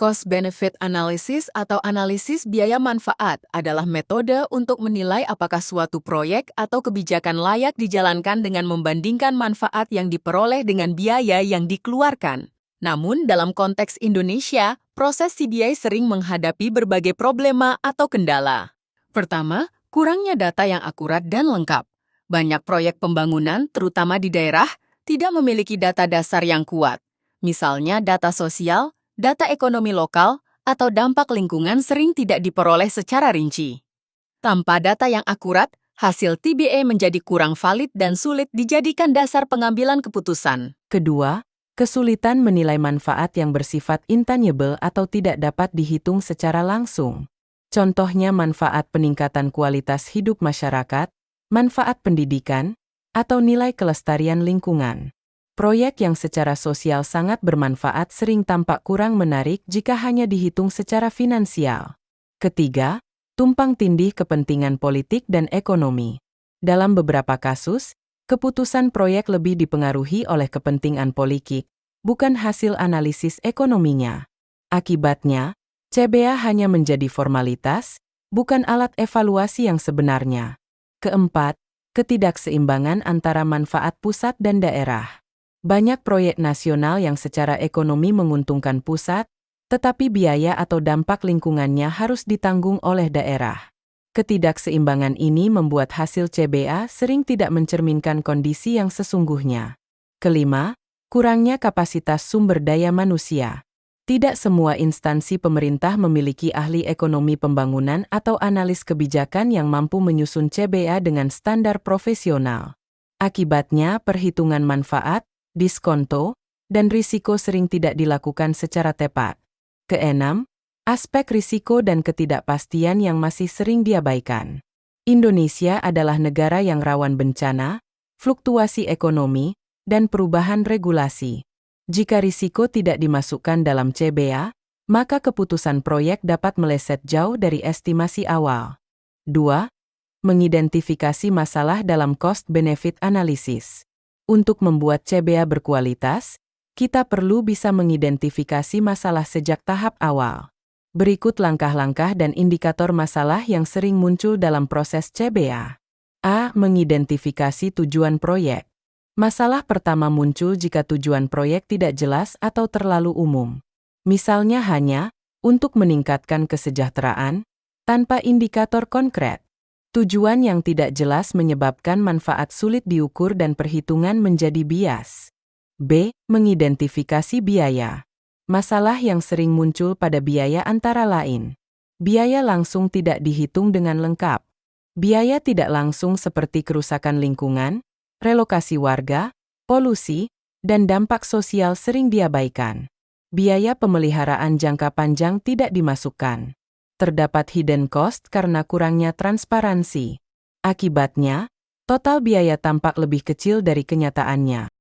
Cost-benefit analysis atau analisis biaya manfaat adalah metode untuk menilai apakah suatu proyek atau kebijakan layak dijalankan dengan membandingkan manfaat yang diperoleh dengan biaya yang dikeluarkan. Namun, dalam konteks Indonesia, proses CBA sering menghadapi berbagai problema atau kendala. Pertama, kurangnya data yang akurat dan lengkap. Banyak proyek pembangunan, terutama di daerah, tidak memiliki data dasar yang kuat. Misalnya data sosial, data ekonomi lokal, atau dampak lingkungan sering tidak diperoleh secara rinci. Tanpa data yang akurat, hasil TBA menjadi kurang valid dan sulit dijadikan dasar pengambilan keputusan. Kedua, kesulitan menilai manfaat yang bersifat intangible atau tidak dapat dihitung secara langsung. Contohnya manfaat peningkatan kualitas hidup masyarakat, manfaat pendidikan, atau nilai kelestarian lingkungan. Proyek yang secara sosial sangat bermanfaat sering tampak kurang menarik jika hanya dihitung secara finansial. Ketiga, tumpang tindih kepentingan politik dan ekonomi. Dalam beberapa kasus, keputusan proyek lebih dipengaruhi oleh kepentingan politik, bukan hasil analisis ekonominya. Akibatnya, CBA hanya menjadi formalitas, bukan alat evaluasi yang sebenarnya. Keempat, ketidakseimbangan antara manfaat pusat dan daerah. Banyak proyek nasional yang secara ekonomi menguntungkan pusat, tetapi biaya atau dampak lingkungannya harus ditanggung oleh daerah. Ketidakseimbangan ini membuat hasil CBA sering tidak mencerminkan kondisi yang sesungguhnya. Kelima, kurangnya kapasitas sumber daya manusia. Tidak semua instansi pemerintah memiliki ahli ekonomi pembangunan atau analis kebijakan yang mampu menyusun CBA dengan standar profesional. Akibatnya, perhitungan manfaat, diskonto, dan risiko sering tidak dilakukan secara tepat. Keenam, aspek risiko dan ketidakpastian yang masih sering diabaikan. Indonesia adalah negara yang rawan bencana, fluktuasi ekonomi, dan perubahan regulasi. Jika risiko tidak dimasukkan dalam CBA, maka keputusan proyek dapat meleset jauh dari estimasi awal. 2. Mengidentifikasi masalah dalam cost-benefit analysis. Untuk membuat CBA berkualitas, kita perlu bisa mengidentifikasi masalah sejak tahap awal. Berikut langkah-langkah dan indikator masalah yang sering muncul dalam proses CBA. A. Mengidentifikasi tujuan proyek. Masalah pertama muncul jika tujuan proyek tidak jelas atau terlalu umum. Misalnya hanya untuk meningkatkan kesejahteraan, tanpa indikator konkret. Tujuan yang tidak jelas menyebabkan manfaat sulit diukur dan perhitungan menjadi bias. B. Mengidentifikasi biaya. Masalah yang sering muncul pada biaya antara lain. Biaya langsung tidak dihitung dengan lengkap. Biaya tidak langsung seperti kerusakan lingkungan, relokasi warga, polusi, dan dampak sosial sering diabaikan. Biaya pemeliharaan jangka panjang tidak dimasukkan. Terdapat hidden cost karena kurangnya transparansi. Akibatnya, total biaya tampak lebih kecil dari kenyataannya.